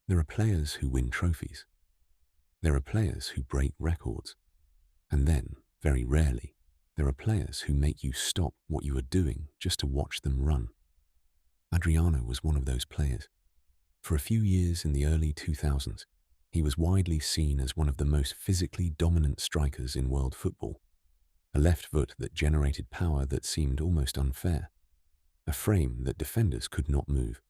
There are players who win trophies. There are players who break records. And then, very rarely, there are players who make you stop what you are doing just to watch them run. Adriano was one of those players. For a few years in the early 2000s, he was widely seen as one of the most physically dominant strikers in world football. A left foot that generated power that seemed almost unfair. A frame that defenders could not move.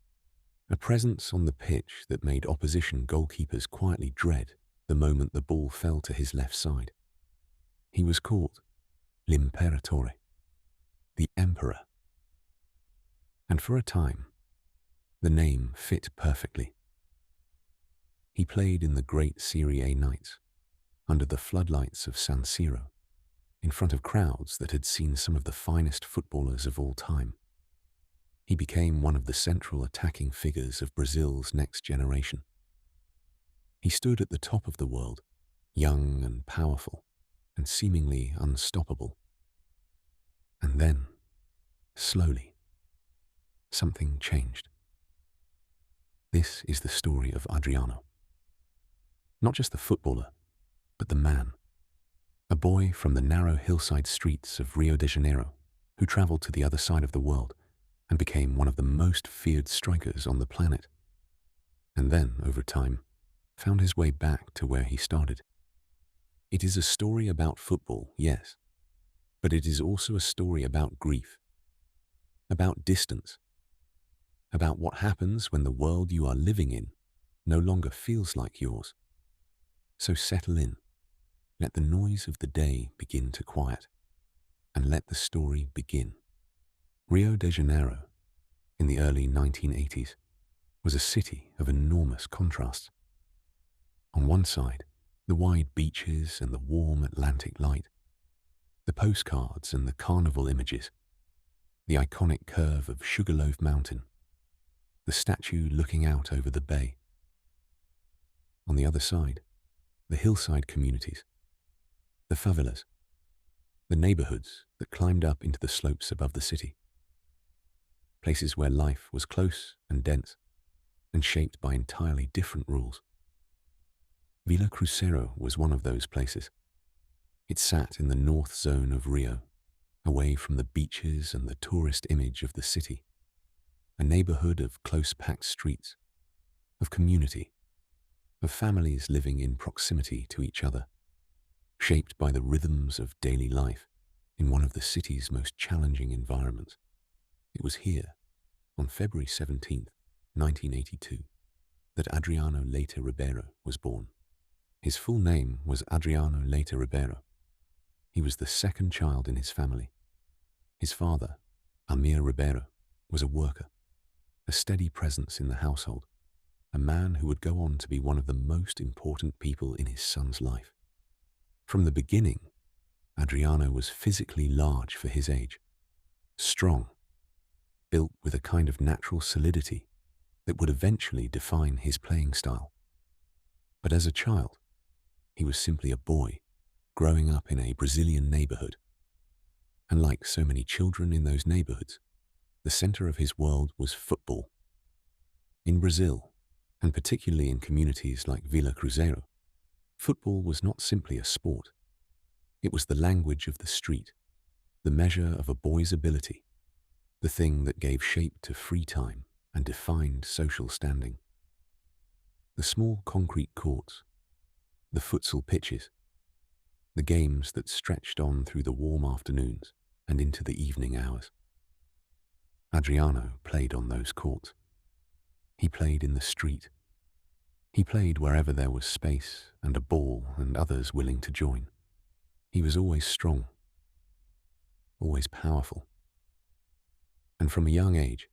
A presence on the pitch that made opposition goalkeepers quietly dread the moment the ball fell to his left side. He was called L'Imperatore, the Emperor. And for a time, the name fit perfectly. He played in the great Serie A nights, under the floodlights of San Siro, in front of crowds that had seen some of the finest footballers of all time. He became one of the central attacking figures of Brazil's next generation. He stood at the top of the world, young and powerful, and seemingly unstoppable. And then, slowly, something changed. This is the story of Adriano. Not just the footballer, but the man. A boy from the narrow hillside streets of Rio de Janeiro who traveled to the other side of the world and became one of the most feared strikers on the planet. And then, over time, found his way back to where he started. It is a story about football, yes, but it is also a story about grief, about distance, about what happens when the world you are living in no longer feels like yours. So settle in, let the noise of the day begin to quiet, and let the story begin. Rio de Janeiro, in the early 1980s, was a city of enormous contrasts. On one side, the wide beaches and the warm Atlantic light, the postcards and the carnival images, the iconic curve of Sugarloaf Mountain, the statue looking out over the bay. On the other side, the hillside communities, the favelas, the neighborhoods that climbed up into the slopes above the city. Places where life was close and dense and shaped by entirely different rules. Villa Cruzeiro was one of those places. It sat in the north zone of Rio, away from the beaches and the tourist image of the city. A neighborhood of close-packed streets, of community, of families living in proximity to each other, shaped by the rhythms of daily life in one of the city's most challenging environments. It was here, on February 17th, 1982, that Adriano Leite Ribeiro was born. His full name was Adriano Leite Ribeiro. He was the second child in his family. His father, Amir Ribeiro, was a worker, a steady presence in the household, a man who would go on to be one of the most important people in his son's life. From the beginning, Adriano was physically large for his age, strong, built with a kind of natural solidity that would eventually define his playing style. But as a child, he was simply a boy growing up in a Brazilian neighborhood. And like so many children in those neighborhoods, the center of his world was football. In Brazil, and particularly in communities like Villa Cruzeiro, football was not simply a sport. It was the language of the street, the measure of a boy's ability, the thing that gave shape to free time and defined social standing. The small concrete courts, the futsal pitches, the games that stretched on through the warm afternoons and into the evening hours. Adriano played on those courts. He played in the street. He played wherever there was space and a ball and others willing to join. He was always strong, always powerful. And from a young age,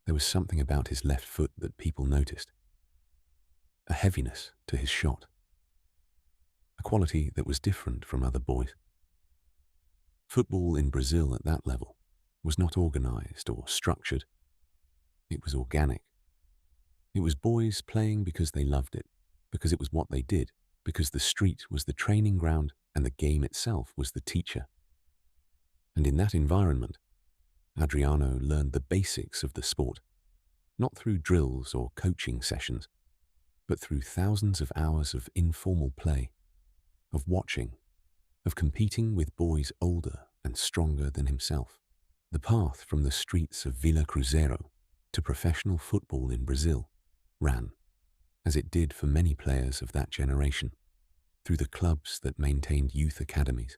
there was something about his left foot that people noticed. A heaviness to his shot. A quality that was different from other boys. Football in Brazil at that level was not organized or structured. It was organic. It was boys playing because they loved it, because it was what they did, because the street was the training ground and the game itself was the teacher. And in that environment, Adriano learned the basics of the sport, not through drills or coaching sessions, but through thousands of hours of informal play, of watching, of competing with boys older and stronger than himself. The path from the streets of Vila Cruzeiro to professional football in Brazil ran, as it did for many players of that generation, through the clubs that maintained youth academies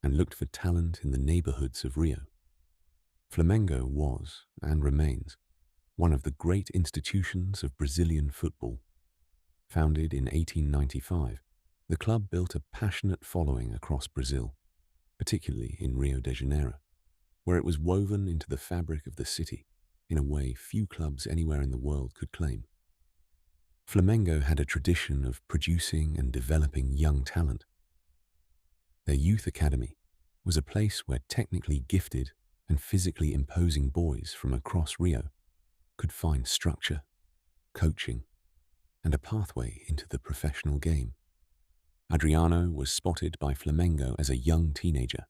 and looked for talent in the neighborhoods of Rio. Flamengo was, and remains, one of the great institutions of Brazilian football. Founded in 1895, the club built a passionate following across Brazil, particularly in Rio de Janeiro, where it was woven into the fabric of the city in a way few clubs anywhere in the world could claim. Flamengo had a tradition of producing and developing young talent. Their youth academy was a place where technically gifted and physically imposing boys from across Rio could find structure, coaching, and a pathway into the professional game. Adriano was spotted by Flamengo as a young teenager.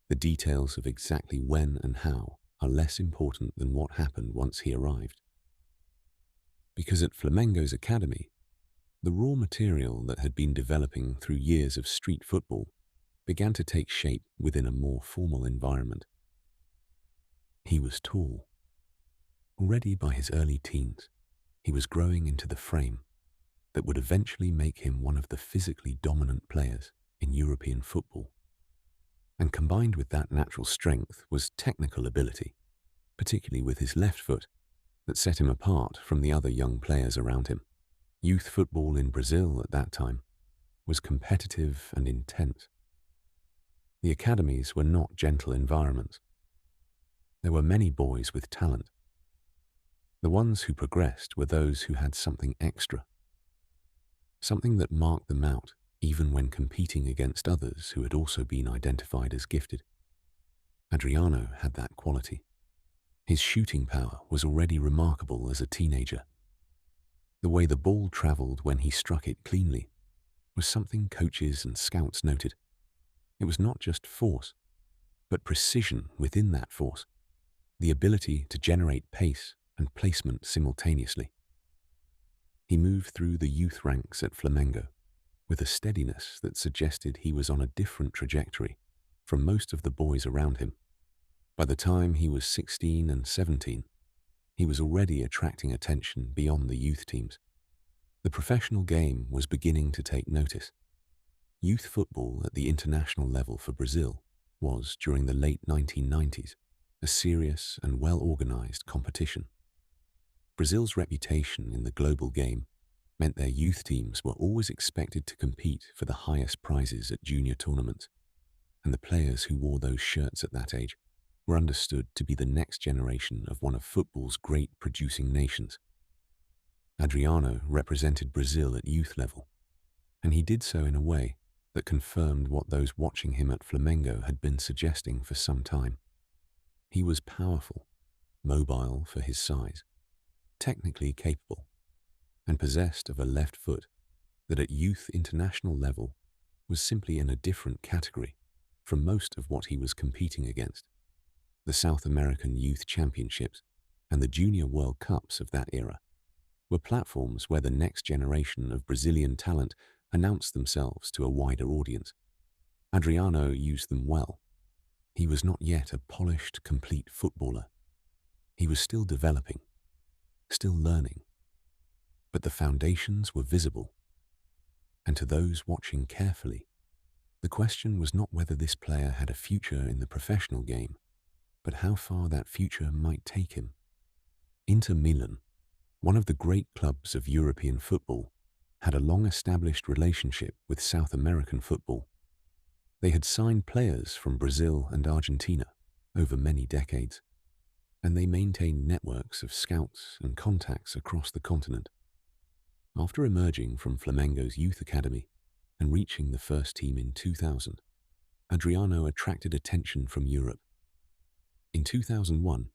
The details of exactly when and how are less important than what happened once he arrived. Because at Flamengo's academy, the raw material that had been developing through years of street football began to take shape within a more formal environment. He was tall. Already by his early teens, he was growing into the frame that would eventually make him one of the physically dominant players in European football. And combined with that natural strength was technical ability, particularly with his left foot, that set him apart from the other young players around him. Youth football in Brazil at that time was competitive and intense. The academies were not gentle environments. There were many boys with talent. The ones who progressed were those who had something extra, something that marked them out even when competing against others who had also been identified as gifted. Adriano had that quality. His shooting power was already remarkable as a teenager. The way the ball traveled when he struck it cleanly was something coaches and scouts noted. It was not just force, but precision within that force, the ability to generate pace and placement simultaneously. He moved through the youth ranks at Flamengo with a steadiness that suggested he was on a different trajectory from most of the boys around him. By the time he was 16 and 17, he was already attracting attention beyond the youth teams. The professional game was beginning to take notice. Youth football at the international level for Brazil was, during the late 1990s, a serious and well-organized competition. Brazil's reputation in the global game meant their youth teams were always expected to compete for the highest prizes at junior tournaments, and the players who wore those shirts at that age were understood to be the next generation of one of football's great producing nations. Adriano represented Brazil at youth level, and he did so in a way that confirmed what those watching him at Flamengo had been suggesting for some time. He was powerful, mobile for his size, technically capable, and possessed of a left foot that at youth international level was simply in a different category from most of what he was competing against. The South American Youth Championships and the Junior World Cups of that era were platforms where the next generation of Brazilian talent announced themselves to a wider audience. Adriano used them well. He was not yet a polished, complete footballer. He was still developing, still learning, but the foundations were visible. And to those watching carefully, the question was not whether this player had a future in the professional game, but how far that future might take him. Inter Milan, one of the great clubs of European football, had a long-established relationship with South American football. They had signed players from Brazil and Argentina over many decades, and they maintained networks of scouts and contacts across the continent. After emerging from Flamengo's youth academy and reaching the first team in 2000, Adriano attracted attention from Europe. In 2001,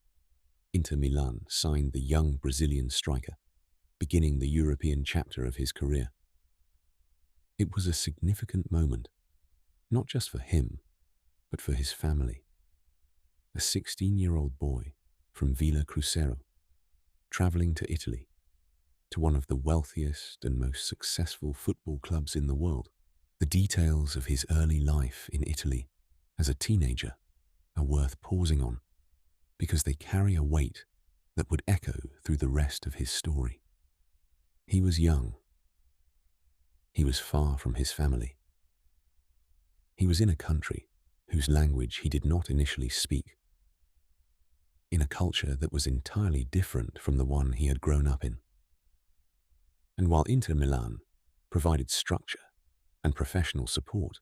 Inter Milan signed the young Brazilian striker, beginning the European chapter of his career. It was a significant moment, not just for him, but for his family. A 16-year-old boy from Vila Cruzeiro, traveling to Italy to one of the wealthiest and most successful football clubs in the world. The details of his early life in Italy as a teenager are worth pausing on because they carry a weight that would echo through the rest of his story. He was young. He was far from his family. He was in a country whose language he did not initially speak, in a culture that was entirely different from the one he had grown up in. And while Inter Milan provided structure and professional support,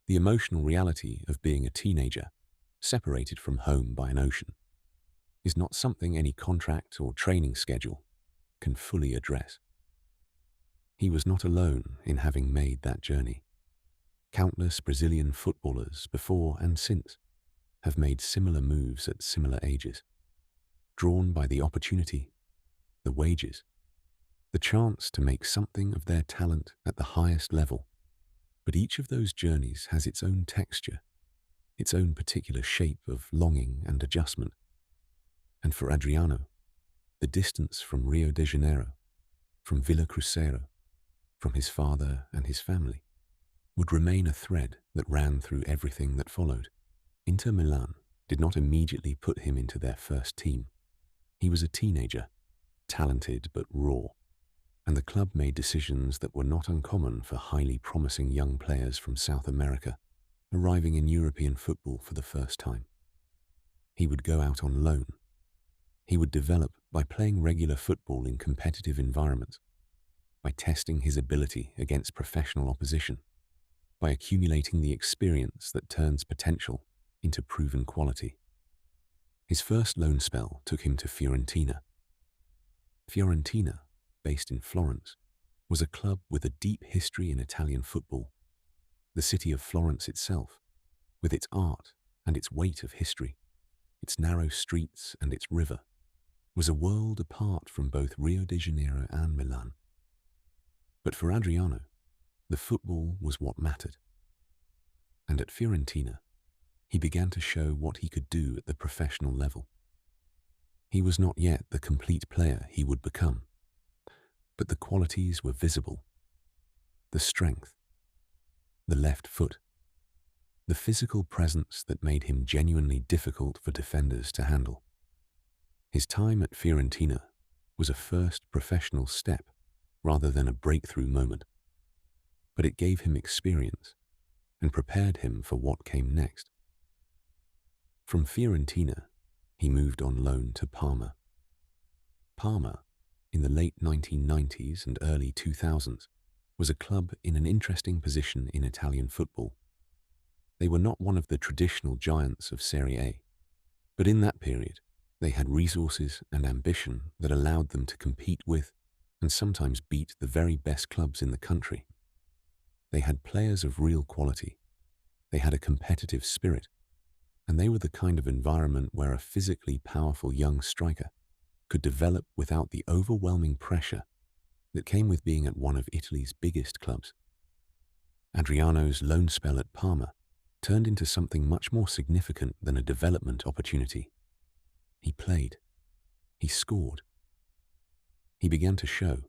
the emotional reality of being a teenager separated from home by an ocean is not something any contract or training schedule can fully address. He was not alone in having made that journey. Countless Brazilian footballers before and since have made similar moves at similar ages, drawn by the opportunity, the wages, the chance to make something of their talent at the highest level. But each of those journeys has its own texture, its own particular shape of longing and adjustment. And for Adriano, the distance from Rio de Janeiro, from Villa Cruzeiro, from his father and his family, would remain a thread that ran through everything that followed. Inter Milan did not immediately put him into their first team. He was a teenager, talented but raw, and the club made decisions that were not uncommon for highly promising young players from South America arriving in European football for the first time. He would go out on loan. He would develop by playing regular football in competitive environments, by testing his ability against professional opposition, by accumulating the experience that turns potential into proven quality. His first loan spell took him to Fiorentina. Fiorentina, based in Florence, was a club with a deep history in Italian football. The city of Florence itself, with its art and its weight of history, its narrow streets and its river, was a world apart from both Rio de Janeiro and Milan. But for Adriano, the football was what mattered. And at Fiorentina, he began to show what he could do at the professional level. He was not yet the complete player he would become, but the qualities were visible. The strength, the left foot, the physical presence that made him genuinely difficult for defenders to handle. His time at Fiorentina was a first professional step rather than a breakthrough moment, but it gave him experience and prepared him for what came next. From Fiorentina, he moved on loan to Parma. Parma, in the late 1990s and early 2000s, was a club in an interesting position in Italian football. They were not one of the traditional giants of Serie A, but in that period, they had resources and ambition that allowed them to compete with and sometimes beat the very best clubs in the country. They had players of real quality. They had a competitive spirit, and they were the kind of environment where a physically powerful young striker could develop without the overwhelming pressure that came with being at one of Italy's biggest clubs. Adriano's loan spell at Parma turned into something much more significant than a development opportunity. He played. He scored. He began to show,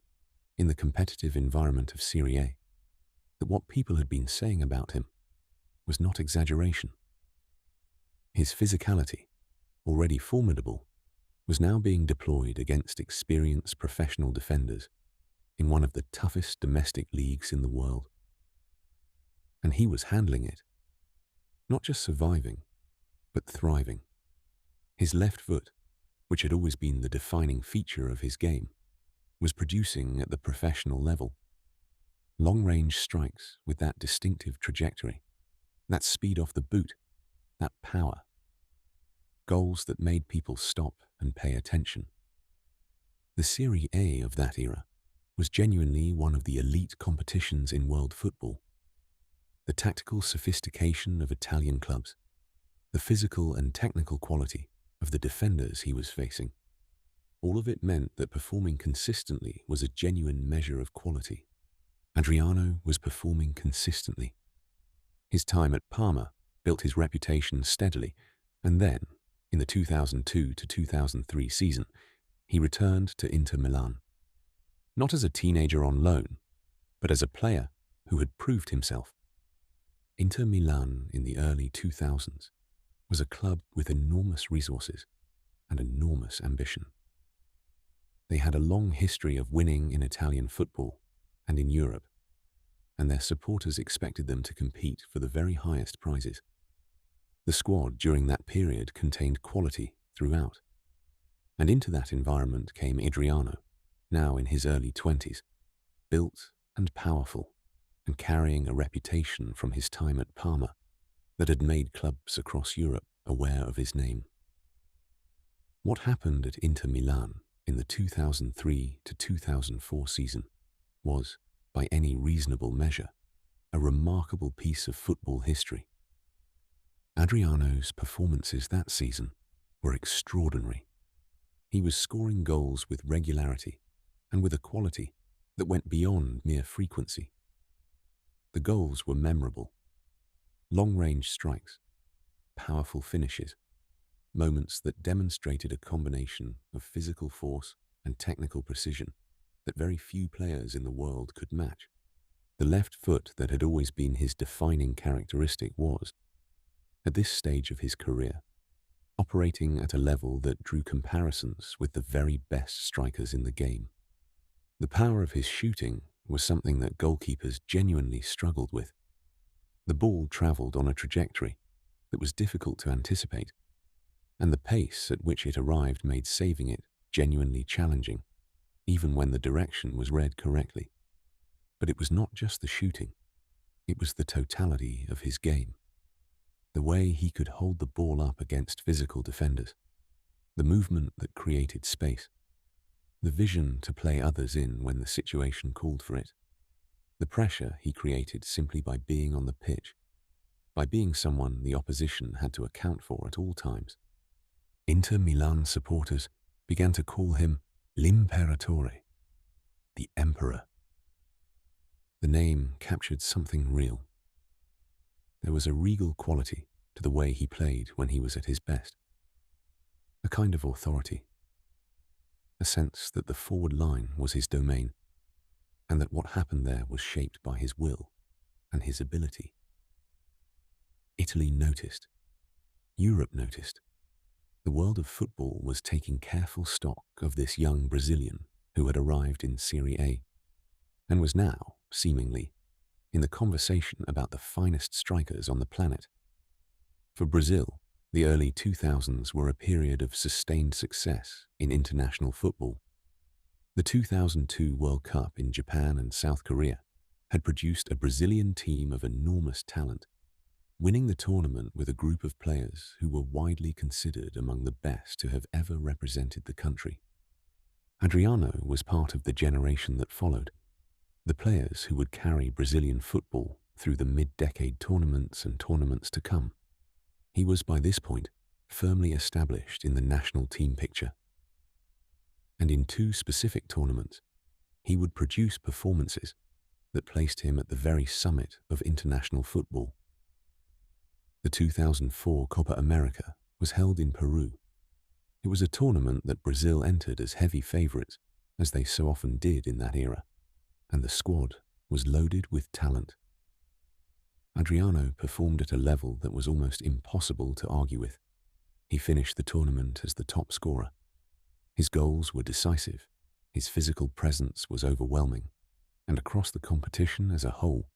in the competitive environment of Serie A, that what people had been saying about him was not exaggeration. His physicality, already formidable, was now being deployed against experienced professional defenders in one of the toughest domestic leagues in the world. And he was handling it, not just surviving, but thriving. His left foot, which had always been the defining feature of his game, was producing at the professional level. Long-range strikes with that distinctive trajectory, that speed off the boot, that power. Goals that made people stop and pay attention. The Serie A of that era was genuinely one of the elite competitions in world football. The tactical sophistication of Italian clubs, the physical and technical quality of the defenders he was facing, all of it meant that performing consistently was a genuine measure of quality. Adriano was performing consistently. His time at Parma built his reputation steadily, and then, in the 2002 to 2003 season, he returned to Inter Milan. not as a teenager on loan, but as a player who had proved himself. Inter Milan in the early 2000s was a club with enormous resources and enormous ambition. They had a long history of winning in Italian football and in Europe, and their supporters expected them to compete for the very highest prizes. The squad during that period contained quality throughout, and into that environment came Adriano, now in his early 20s, built and powerful, and carrying a reputation from his time at Parma that had made clubs across Europe aware of his name. What happened at Inter Milan in the 2003 to 2004 season was, by any reasonable measure, a remarkable piece of football history. Adriano's performances that season were extraordinary. He was scoring goals with regularity and with a quality that went beyond mere frequency. The goals were memorable. Long-range strikes, powerful finishes, moments that demonstrated a combination of physical force and technical precision that very few players in the world could match. The left foot that had always been his defining characteristic was, at this stage of his career, operating at a level that drew comparisons with the very best strikers in the game. The power of his shooting was something that goalkeepers genuinely struggled with. The ball travelled on a trajectory that was difficult to anticipate, and the pace at which it arrived made saving it genuinely challenging, even when the direction was read correctly. But it was not just the shooting, it was the totality of his game. The way he could hold the ball up against physical defenders, the movement that created space, the vision to play others in when the situation called for it, the pressure he created simply by being on the pitch, by being someone the opposition had to account for at all times. Inter Milan supporters began to call him l'Imperatore, the Emperor. The name captured something real. There was a regal quality to the way he played when he was at his best, a kind of authority, a sense that the forward line was his domain, and that what happened there was shaped by his will and his ability. Italy noticed. Europe noticed. The world of football was taking careful stock of this young Brazilian who had arrived in Serie A and was now, seemingly, in the conversation about the finest strikers on the planet. For Brazil, the early 2000s were a period of sustained success in international football. The 2002 World Cup in Japan and South Korea had produced a Brazilian team of enormous talent, winning the tournament with a group of players who were widely considered among the best to have ever represented the country. Adriano was part of the generation that followed, the players who would carry Brazilian football through the mid-decade tournaments and tournaments to come. He was by this point firmly established in the national team picture. And in two specific tournaments, he would produce performances that placed him at the very summit of international football. The 2004 Copa America was held in Peru. It was a tournament that Brazil entered as heavy favourites, as they so often did in that era, and the squad was loaded with talent. Adriano performed at a level that was almost impossible to argue with. He finished the tournament as the top scorer. His goals were decisive, his physical presence was overwhelming, and across the competition as a whole,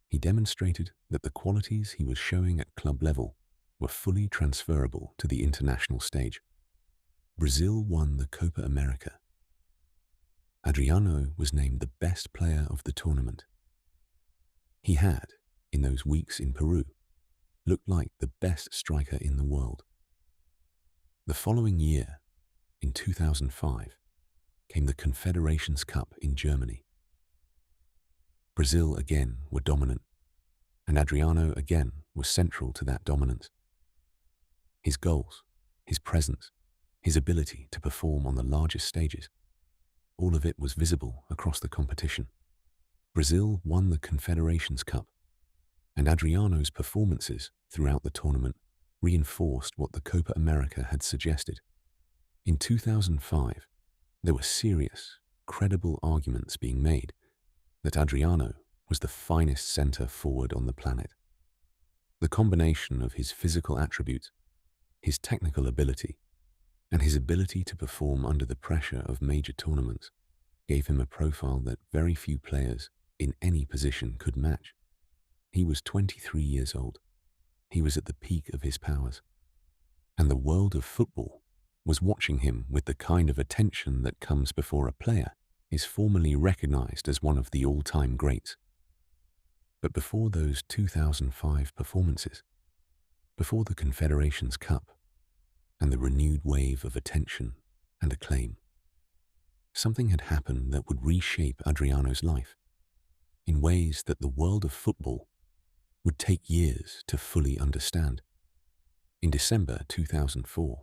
he demonstrated that the qualities he was showing at club level were fully transferable to the international stage. Brazil won the Copa America. Adriano was named the best player of the tournament. He had, in those weeks in Peru, looked like the best striker in the world. The following year, in 2005, came the Confederations Cup in Germany. Brazil again were dominant, and Adriano again was central to that dominance. His goals, his presence, his ability to perform on the largest stages, all of it was visible across the competition. Brazil won the Confederations Cup, and Adriano's performances throughout the tournament reinforced what the Copa America had suggested. In 2005, there were serious, credible arguments being made that Adriano was the finest centre forward on the planet. The combination of his physical attributes, his technical ability, and his ability to perform under the pressure of major tournaments gave him a profile that very few players in any position could match. He was 23 years old. He was at the peak of his powers. And the world of football was watching him with the kind of attention that comes before a player is formally recognized as one of the all-time greats. But before those 2005 performances, before the Confederations Cup and the renewed wave of attention and acclaim, something had happened that would reshape Adriano's life in ways that the world of football would take years to fully understand. In December 2004,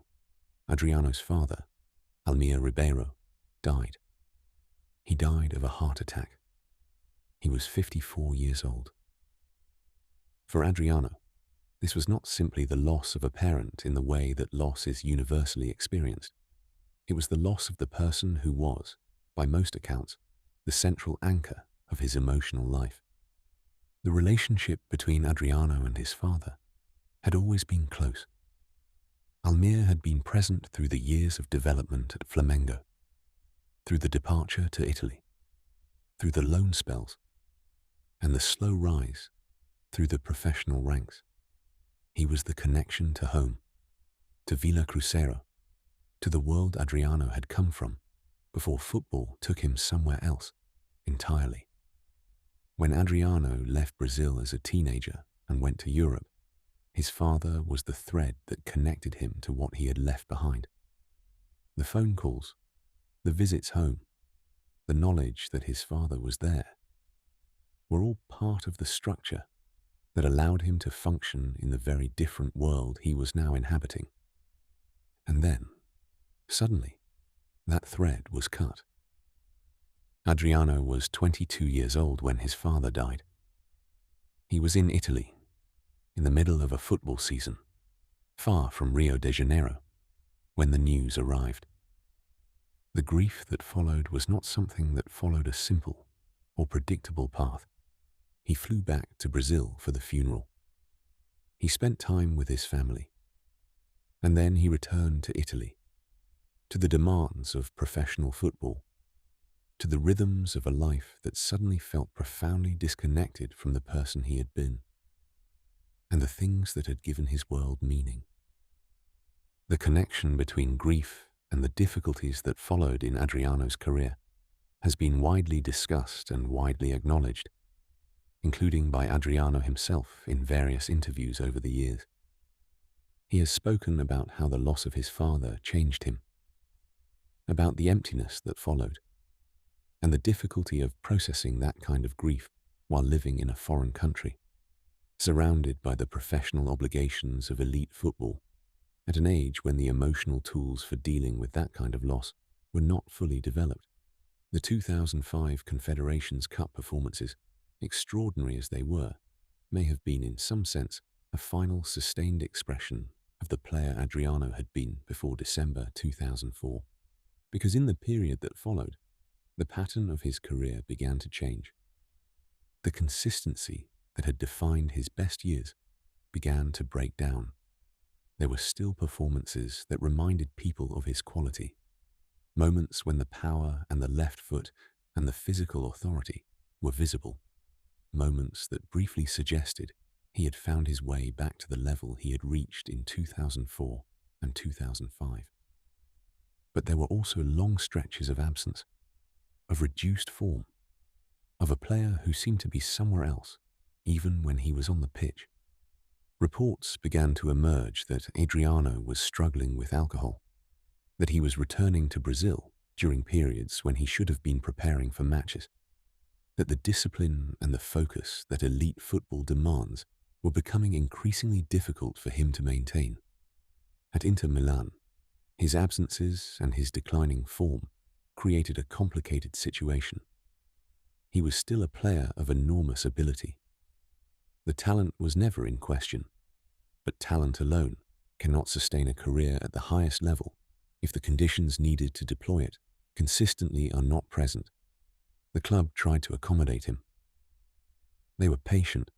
Adriano's father, Almir Ribeiro, died. He died of a heart attack. He was 54 years old. For Adriano, this was not simply the loss of a parent in the way that loss is universally experienced. It was the loss of the person who was, by most accounts, the central anchor of his emotional life. The relationship between Adriano and his father had always been close. Almir had been present through the years of development at Flamengo, through the departure to Italy, through the loan spells, and the slow rise through the professional ranks. He was the connection to home, to Villa Cruzeiro, to the world Adriano had come from before football took him somewhere else entirely. When Adriano left Brazil as a teenager and went to Europe, his father was the thread that connected him to what he had left behind. The phone calls, the visits home, the knowledge that his father was there, were all part of the structure that allowed him to function in the very different world he was now inhabiting. And then, suddenly, that thread was cut. Adriano was 22 years old when his father died. He was in Italy, in the middle of a football season, far from Rio de Janeiro, when the news arrived. The grief that followed was not something that followed a simple or predictable path. He flew back to Brazil for the funeral. He spent time with his family, and then he returned to Italy, to the demands of professional football, to the rhythms of a life that suddenly felt profoundly disconnected from the person he had been, and the things that had given his world meaning. The connection between grief and the difficulties that followed in Adriano's career has been widely discussed and widely acknowledged, including by Adriano himself in various interviews over the years. He has spoken about how the loss of his father changed him, about the emptiness that followed, and the difficulty of processing that kind of grief while living in a foreign country, surrounded by the professional obligations of elite football, at an age when the emotional tools for dealing with that kind of loss were not fully developed. The 2005 Confederations Cup performances, extraordinary as they were, may have been in some sense a final sustained expression of the player Adriano had been before December 2004, because in the period that followed, the pattern of his career began to change. The consistency that had defined his best years began to break down. There were still performances that reminded people of his quality, moments when the power and the left foot and the physical authority were visible, moments that briefly suggested he had found his way back to the level he had reached in 2004 and 2005. But there were also long stretches of absence, of reduced form, of a player who seemed to be somewhere else, even when he was on the pitch. Reports began to emerge that Adriano was struggling with alcohol, that he was returning to Brazil during periods when he should have been preparing for matches, that the discipline and the focus that elite football demands were becoming increasingly difficult for him to maintain. At Inter Milan, his absences and his declining form created a complicated situation. He was still a player of enormous ability. The talent was never in question, but talent alone cannot sustain a career at the highest level if the conditions needed to deploy it consistently are not present, the club tried to accommodate him. They were patient.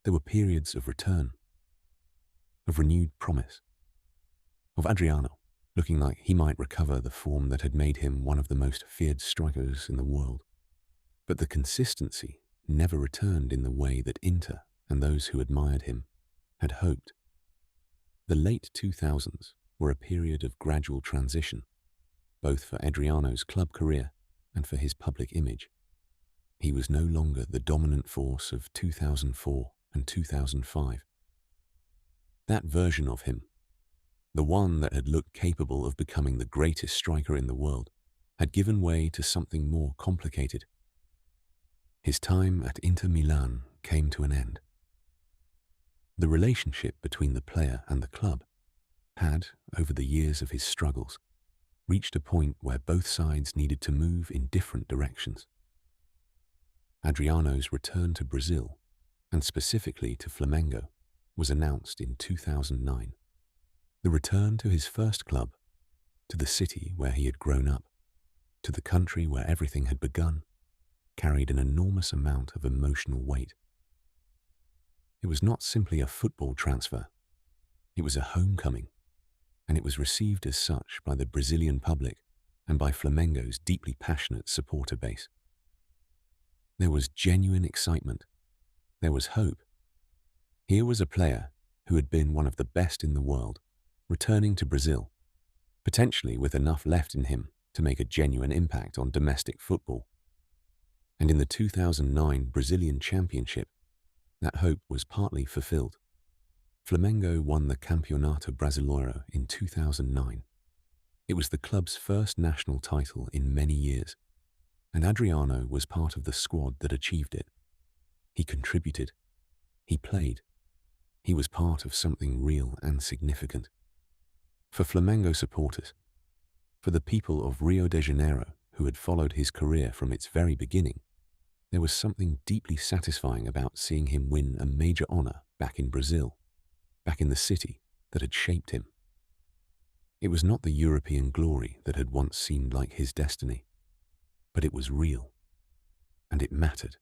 There were periods of return, of renewed promise, of Adriano looking like he might recover the form that had made him one of the most feared strikers in the world. But the consistency never returned in the way that Inter and those who admired him had hoped. The late 2000s were a period of gradual transition, both for Adriano's club career and for his public image. He was no longer the dominant force of 2004 and 2005. That version of him, the one that had looked capable of becoming the greatest striker in the world, had given way to something more complicated. His time at Inter Milan came to an end. The relationship between the player and the club had, over the years of his struggles, reached a point where both sides needed to move in different directions. Adriano's return to Brazil, and specifically to Flamengo, was announced in 2009. The return to his first club, to the city where he had grown up, to the country where everything had begun, carried an enormous amount of emotional weight. It was not simply a football transfer. It was a homecoming, and it was received as such by the Brazilian public and by Flamengo's deeply passionate supporter base. There was genuine excitement. There was hope. Here was a player who had been one of the best in the world, returning to Brazil, potentially with enough left in him to make a genuine impact on domestic football. And in the 2009 Brazilian Championship, that hope was partly fulfilled. Flamengo won the Campeonato Brasileiro in 2009. It was the club's first national title in many years, and Adriano was part of the squad that achieved it. He contributed. He played. He was part of something real and significant. For Flamengo supporters, for the people of Rio de Janeiro who had followed his career from its very beginning, there was something deeply satisfying about seeing him win a major honor back in Brazil, back in the city that had shaped him. It was not the European glory that had once seemed like his destiny, but it was real, and it mattered.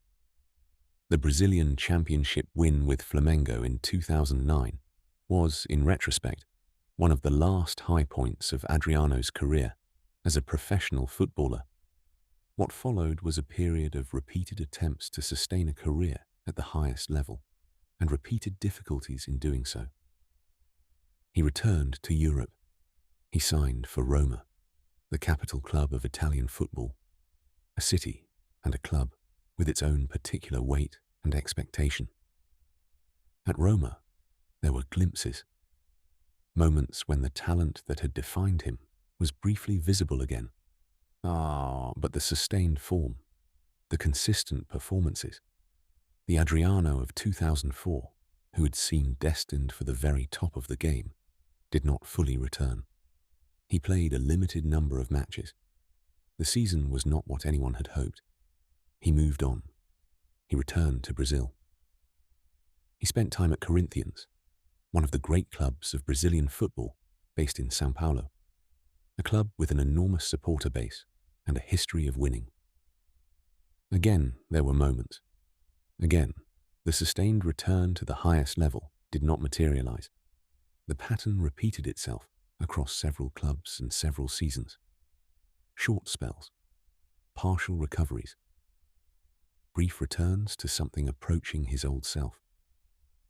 The Brazilian Championship win with Flamengo in 2009 was, in retrospect, one of the last high points of Adriano's career as a professional footballer. What followed was a period of repeated attempts to sustain a career at the highest level, and repeated difficulties in doing so. He returned to Europe. He signed for Roma, the capital club of Italian football, a city and a club with its own particular weight and expectation. At Roma, there were glimpses, moments when the talent that had defined him was briefly visible again. But the sustained form, the consistent performances, the Adriano of 2004, who had seemed destined for the very top of the game, did not fully return. He played a limited number of matches. The season was not what anyone had hoped. He moved on. He returned to Brazil. He spent time at Corinthians, one of the great clubs of Brazilian football based in São Paulo, a club with an enormous supporter base and a history of winning. Again, there were moments. Again, the sustained return to the highest level did not materialize. The pattern repeated itself across several clubs and several seasons. Short spells, partial recoveries, brief returns to something approaching his old self,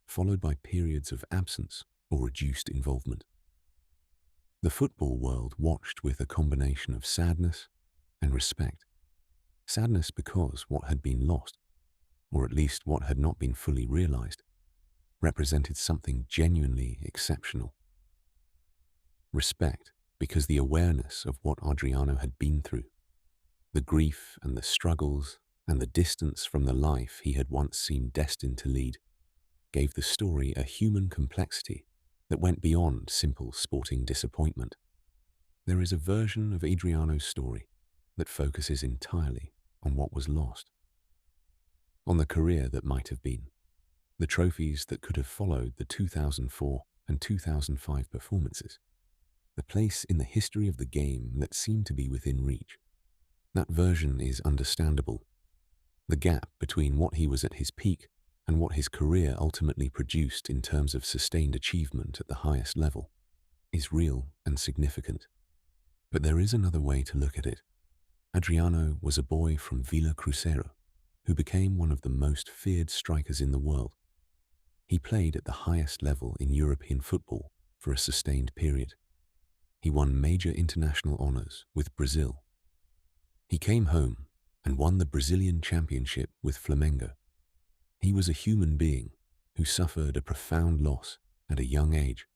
followed by periods of absence or reduced involvement. The football world watched with a combination of sadness and respect. Sadness because what had been lost, or at least what had not been fully realized, represented something genuinely exceptional. Respect because the awareness of what Adriano had been through, the grief and the struggles and the distance from the life he had once seemed destined to lead, gave the story a human complexity that went beyond simple sporting disappointment. There is a version of Adriano's story that focuses entirely on what was lost, on the career that might have been, the trophies that could have followed the 2004 and 2005 performances, the place in the history of the game that seemed to be within reach. That version is understandable. The gap between what he was at his peak and what his career ultimately produced in terms of sustained achievement at the highest level is real and significant. But there is another way to look at it. Adriano was a boy from Villa Cruzeiro who became one of the most feared strikers in the world. He played at the highest level in European football for a sustained period. He won major international honours with Brazil. He came home and won the Brazilian championship with Flamengo. He was a human being who suffered a profound loss at a young age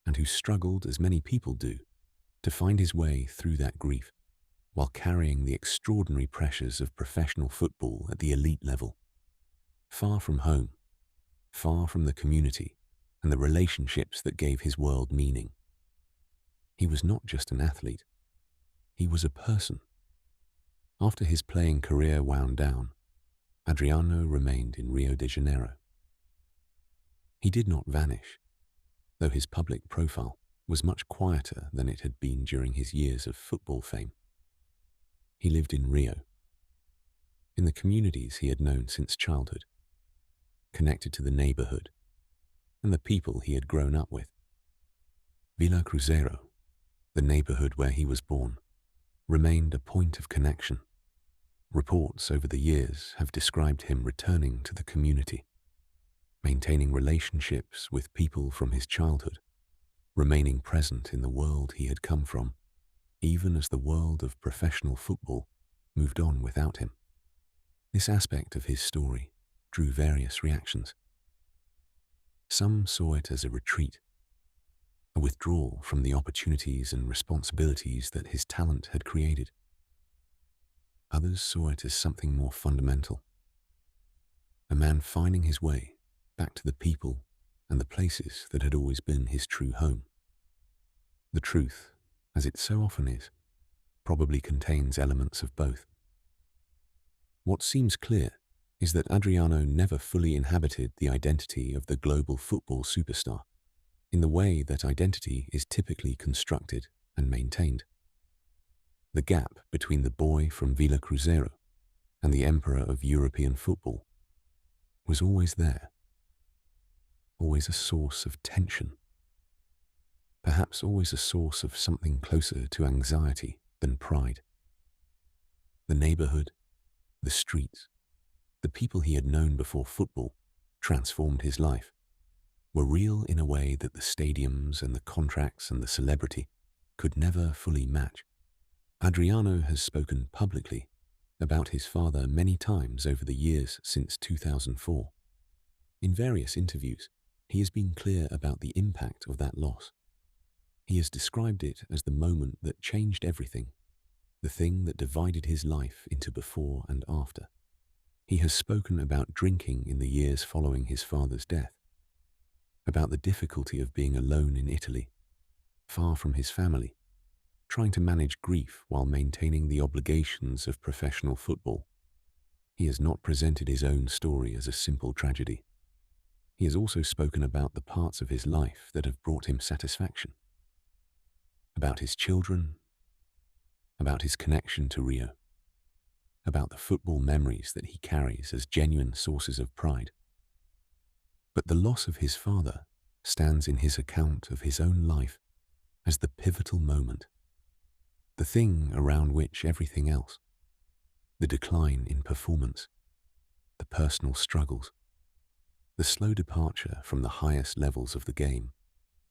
and who struggled, as many people do, to find his way through that grief while carrying the extraordinary pressures of professional football at the elite level. Far from home, far from the community and the relationships that gave his world meaning. He was not just an athlete, he was a person. After his playing career wound down, Adriano remained in Rio de Janeiro. He did not vanish, though his public profile was much quieter than it had been during his years of football fame. He lived in Rio, in the communities he had known since childhood, connected to the neighborhood and the people he had grown up with. Villa Cruzeiro, the neighborhood where he was born, remained a point of connection. Reports over the years have described him returning to the community, maintaining relationships with people from his childhood, remaining present in the world he had come from, even as the world of professional football moved on without him. This aspect of his story drew various reactions. Some saw it as a retreat, a withdrawal from the opportunities and responsibilities that his talent had created. Others saw it as something more fundamental, a man finding his way back to the people and the places that had always been his true home. The truth, as it so often is, probably contains elements of both. What seems clear is that Adriano never fully inhabited the identity of the global football superstar in the way that identity is typically constructed and maintained. The gap between the boy from Villa Cruzeiro and the emperor of European football was always there, always a source of tension, perhaps always a source of something closer to anxiety than pride. The neighborhood, the streets, the people he had known before football transformed his life were real in a way that the stadiums and the contracts and the celebrity could never fully match. Adriano has spoken publicly about his father many times over the years since 2004. In various interviews, he has been clear about the impact of that loss. He has described it as the moment that changed everything, the thing that divided his life into before and after. He has spoken about drinking in the years following his father's death, about the difficulty of being alone in Italy, far from his family, trying to manage grief while maintaining the obligations of professional football. He has not presented his own story as a simple tragedy. He has also spoken about the parts of his life that have brought him satisfaction, about his children, about his connection to Rio, about the football memories that he carries as genuine sources of pride. But the loss of his father stands in his account of his own life as the pivotal moment, the thing around which everything else, the decline in performance, the personal struggles, the slow departure from the highest levels of the game,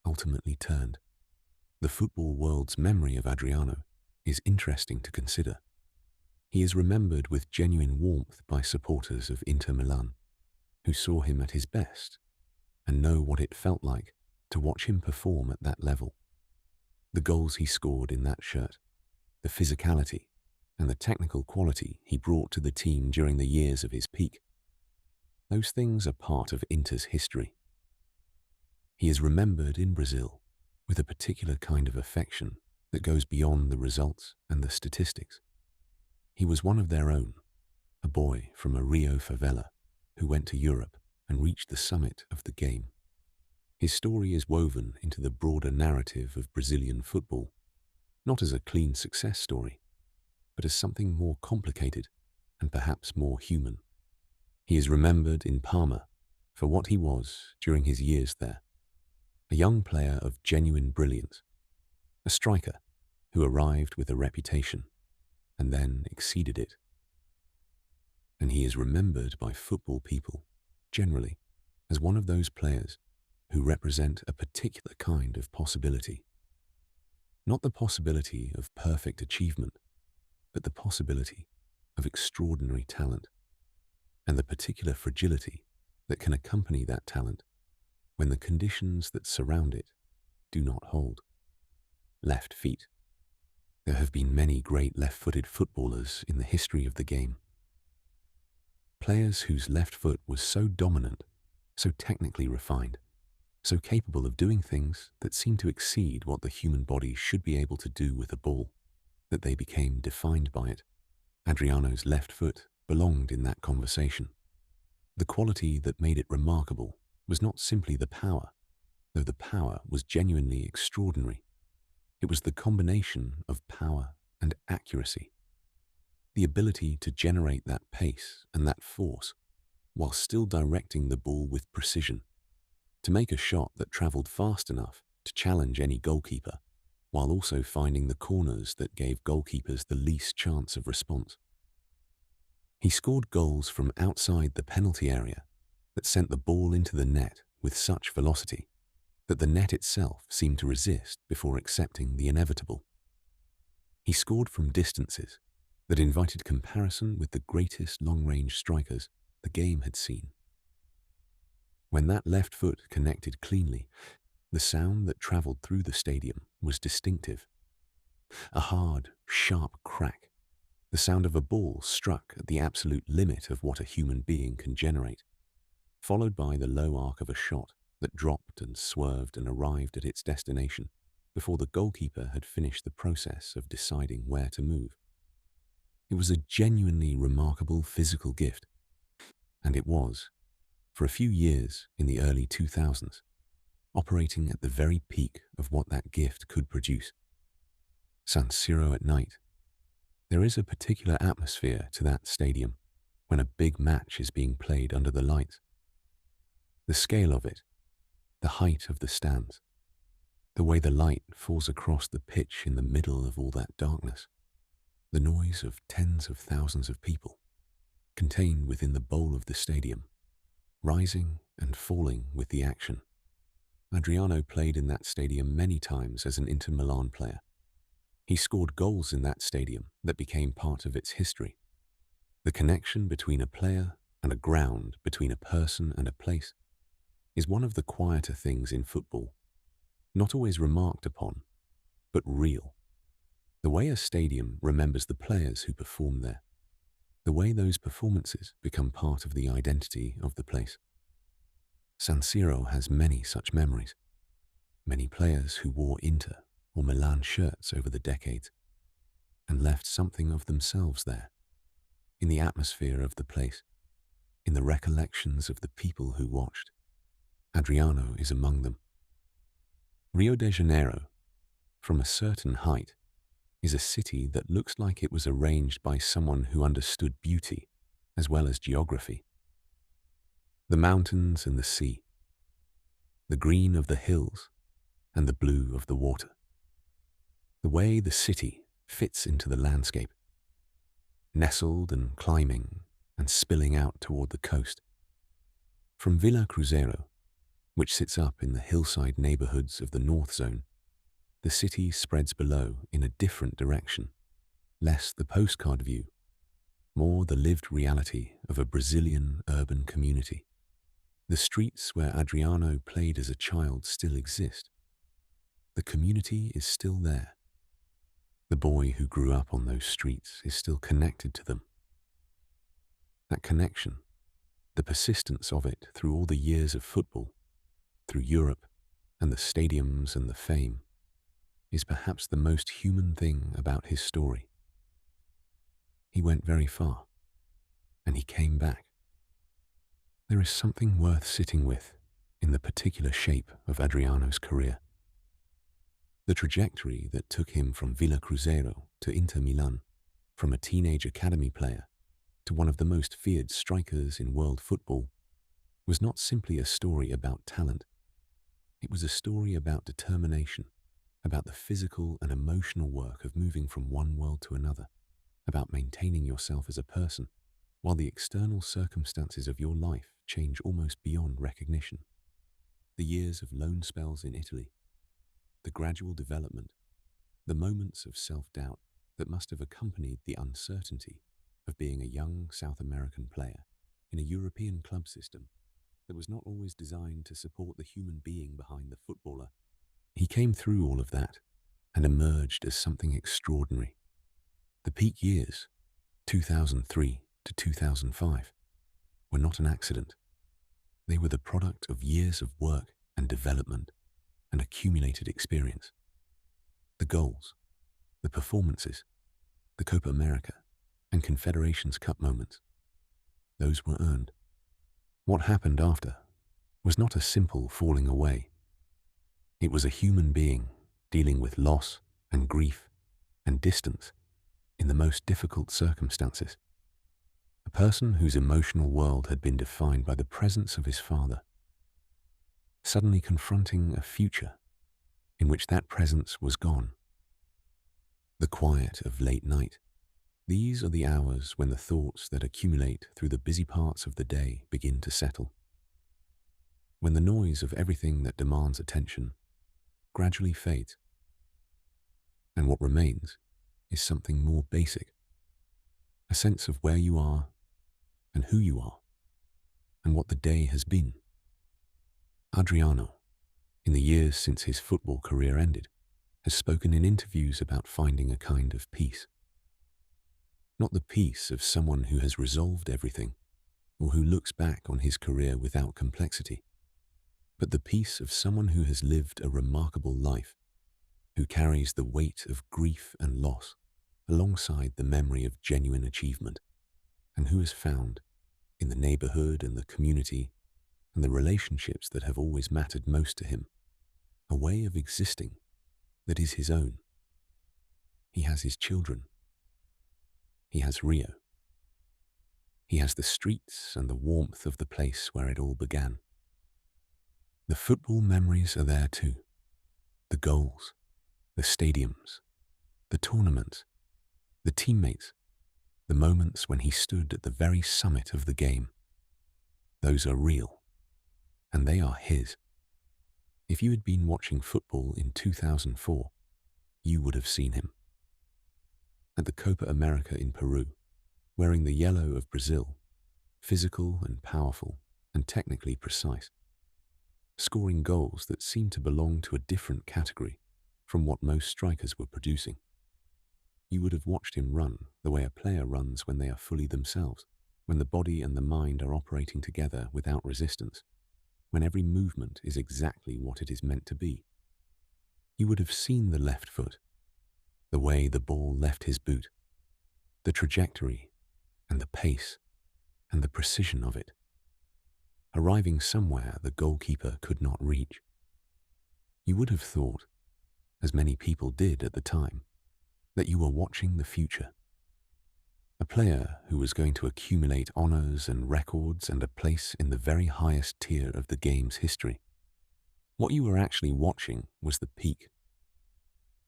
ultimately turned. The football world's memory of Adriano is interesting to consider. He is remembered with genuine warmth by supporters of Inter Milan, who saw him at his best and know what it felt like to watch him perform at that level. The goals he scored in that shirt, the physicality and the technical quality he brought to the team during the years of his peak, those things are part of Inter's history. He is remembered in Brazil with a particular kind of affection that goes beyond the results and the statistics. He was one of their own, a boy from a Rio favela who went to Europe and reached the summit of the game. His story is woven into the broader narrative of Brazilian football, not as a clean success story, but as something more complicated and perhaps more human. He is remembered in Parma for what he was during his years there, a young player of genuine brilliance, a striker who arrived with a reputation and then exceeded it. And he is remembered by football people, generally, as one of those players who represent a particular kind of possibility. Not the possibility of perfect achievement, but the possibility of extraordinary talent, and the particular fragility that can accompany that talent when the conditions that surround it do not hold. Left feet. There have been many great left-footed footballers in the history of the game. Players whose left foot was so dominant, so technically refined, so capable of doing things that seem to exceed what the human body should be able to do with a ball, that they became defined by it. Adriano's left foot belonged in that conversation. The quality that made it remarkable was not simply the power, though the power was genuinely extraordinary. It was the combination of power and accuracy, the ability to generate that pace and that force while still directing the ball with precision, to make a shot that travelled fast enough to challenge any goalkeeper, while also finding the corners that gave goalkeepers the least chance of response. He scored goals from outside the penalty area that sent the ball into the net with such velocity that the net itself seemed to resist before accepting the inevitable. He scored from distances that invited comparison with the greatest long-range strikers the game had seen. When that left foot connected cleanly, the sound that travelled through the stadium was distinctive. A hard, sharp crack, the sound of a ball struck at the absolute limit of what a human being can generate, followed by the low arc of a shot that dropped and swerved and arrived at its destination before the goalkeeper had finished the process of deciding where to move. It was a genuinely remarkable physical gift, and it was, for a few years in the early 2000s, operating at the very peak of what that gift could produce. San Siro at night. There is a particular atmosphere to that stadium when a big match is being played under the lights. The scale of it, the height of the stands, the way the light falls across the pitch in the middle of all that darkness, the noise of tens of thousands of people contained within the bowl of the stadium, rising and falling with the action. Adriano played in that stadium many times as an Inter Milan player. He scored goals in that stadium that became part of its history. The connection between a player and a ground, between a person and a place, is one of the quieter things in football, not always remarked upon, but real. The way a stadium remembers the players who perform there, the way those performances become part of the identity of the place. San Siro has many such memories, many players who wore Inter or Milan shirts over the decades and left something of themselves there, in the atmosphere of the place, in the recollections of the people who watched. Adriano is among them. Rio de Janeiro, from a certain height, is a city that looks like it was arranged by someone who understood beauty as well as geography. The mountains and the sea, the green of the hills and the blue of the water. The way the city fits into the landscape, nestled and climbing and spilling out toward the coast. From Villa Cruzeiro, which sits up in the hillside neighborhoods of the North Zone, the city spreads below in a different direction, less the postcard view, more the lived reality of a Brazilian urban community. The streets where Adriano played as a child still exist. The community is still there. The boy who grew up on those streets is still connected to them. That connection, the persistence of it through all the years of football, through Europe and the stadiums and the fame, is perhaps the most human thing about his story. He went very far, and he came back. There is something worth sitting with in the particular shape of Adriano's career. The trajectory that took him from Villa Cruzeiro to Inter Milan, from a teenage academy player to one of the most feared strikers in world football, was not simply a story about talent. It was a story about determination, about the physical and emotional work of moving from one world to another, about maintaining yourself as a person, while the external circumstances of your life change almost beyond recognition. The years of loan spells in Italy, the gradual development, the moments of self-doubt that must have accompanied the uncertainty of being a young South American player in a European club system that was not always designed to support the human being behind the footballer. He came through all of that and emerged as something extraordinary. The peak years, 2003 to 2005, were not an accident. They were the product of years of work and development and accumulated experience. The goals, the performances, the Copa America and Confederations Cup moments, those were earned. What happened after was not a simple falling away. It was a human being dealing with loss and grief and distance in the most difficult circumstances. A person whose emotional world had been defined by the presence of his father, suddenly confronting a future in which that presence was gone. The quiet of late night. These are the hours when the thoughts that accumulate through the busy parts of the day begin to settle. When the noise of everything that demands attention gradually fades, and what remains is something more basic, a sense of where you are and who you are and what the day has been. Adriano, in the years since his football career ended, has spoken in interviews about finding a kind of peace. Not the peace of someone who has resolved everything or who looks back on his career without complexity, but the peace of someone who has lived a remarkable life, who carries the weight of grief and loss alongside the memory of genuine achievement, and who has found, in the neighborhood and the community and the relationships that have always mattered most to him, a way of existing that is his own. He has his children. He has Rio. He has the streets and the warmth of the place where it all began. The football memories are there too. The goals, the stadiums, the tournaments, the teammates, the moments when he stood at the very summit of the game. Those are real, and they are his. If you had been watching football in 2004, you would have seen him. At the Copa America in Peru, wearing the yellow of Brazil, physical and powerful and technically precise, scoring goals that seemed to belong to a different category from what most strikers were producing. You would have watched him run the way a player runs when they are fully themselves, when the body and the mind are operating together without resistance, when every movement is exactly what it is meant to be. You would have seen the left foot, the way the ball left his boot, the trajectory and the pace and the precision of it, arriving somewhere the goalkeeper could not reach. You would have thought, as many people did at the time, that you were watching the future. A player who was going to accumulate honors and records and a place in the very highest tier of the game's history. What you were actually watching was the peak.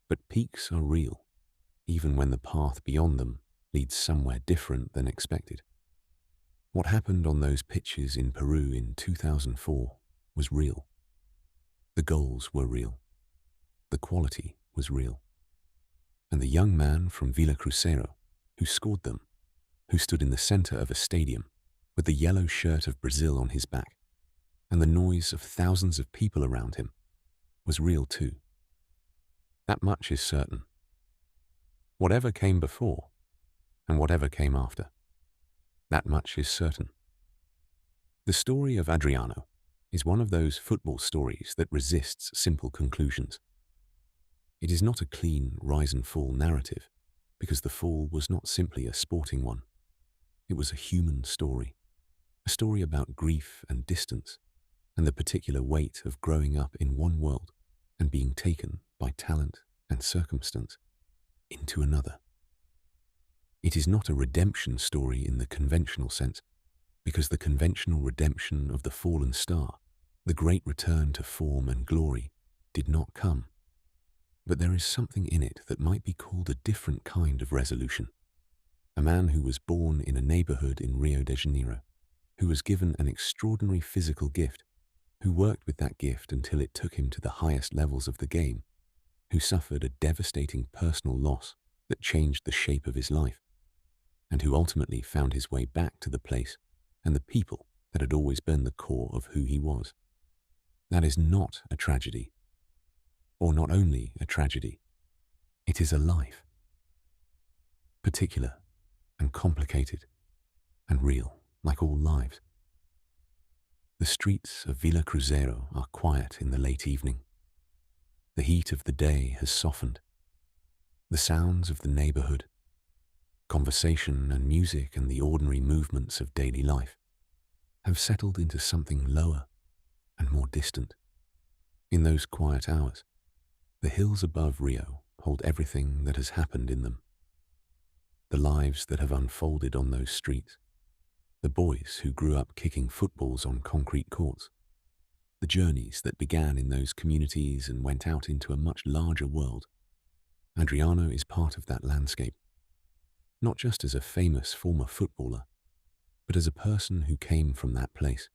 But peaks are real, even when the path beyond them leads somewhere different than expected. What happened on those pitches in Peru in 2004 was real. The goals were real. The quality was real. And the young man from Villa Cruzeiro who scored them, who stood in the center of a stadium with the yellow shirt of Brazil on his back, and the noise of thousands of people around him, was real too. That much is certain. Whatever came before, and whatever came after, that much is certain. The story of Adriano is one of those football stories that resists simple conclusions. It is not a clean rise and fall narrative, because the fall was not simply a sporting one. It was a human story, a story about grief and distance, and the particular weight of growing up in one world and being taken by talent and circumstance into another. It is not a redemption story in the conventional sense, because the conventional redemption of the fallen star, the great return to form and glory, did not come. But there is something in it that might be called a different kind of resolution. A man who was born in a neighborhood in Rio de Janeiro, who was given an extraordinary physical gift, who worked with that gift until it took him to the highest levels of the game, who suffered a devastating personal loss that changed the shape of his life, and who ultimately found his way back to the place and the people that had always been the core of who he was. That is not a tragedy, or not only a tragedy, it is a life. Particular and complicated and real, like all lives. The streets of Villa Cruzeiro are quiet in the late evening. The heat of the day has softened. The sounds of the neighborhood, conversation and music and the ordinary movements of daily life have settled into something lower and more distant. In those quiet hours, the hills above Rio hold everything that has happened in them. The lives that have unfolded on those streets, the boys who grew up kicking footballs on concrete courts, the journeys that began in those communities and went out into a much larger world. Adriano is part of that landscape, not just as a famous former footballer, but as a person who came from that place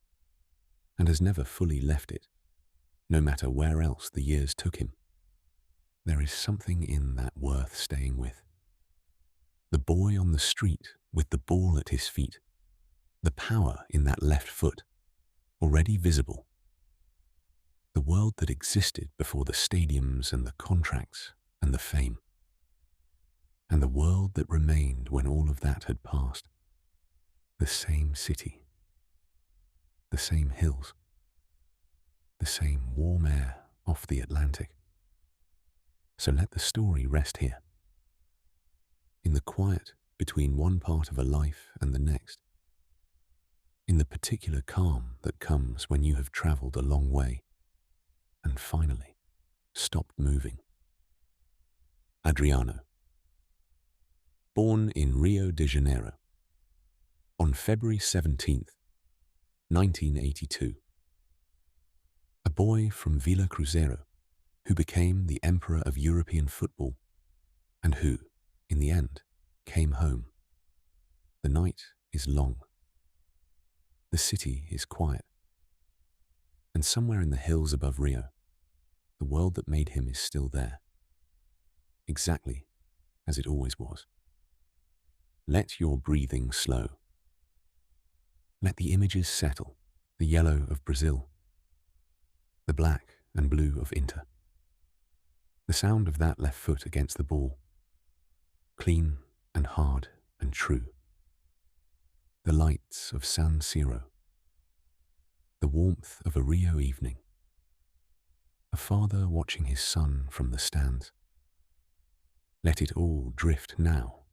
and has never fully left it, no matter where else the years took him. There is something in that worth staying with. The boy on the street with the ball at his feet, the power in that left foot, already visible. The world that existed before the stadiums and the contracts and the fame. And the world that remained when all of that had passed. The same city. The same hills. The same warm air off the Atlantic. So let the story rest here. In the quiet between one part of a life and the next. In the particular calm that comes when you have traveled a long way and finally stopped moving. Adriano. Born in Rio de Janeiro on February 17th, 1982. A boy from Villa Cruzeiro who became the emperor of European football and who, in the end, came home. The night is long. The city is quiet. And somewhere in the hills above Rio, the world that made him is still there. Exactly as it always was. Let your breathing slow. Let the images settle, the yellow of Brazil, the black and blue of Inter. The sound of that left foot against the ball, clean and hard and true. The lights of San Siro, the warmth of a Rio evening, a father watching his son from the stands. Let it all drift now.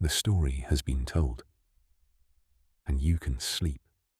The story has been told, and you can sleep.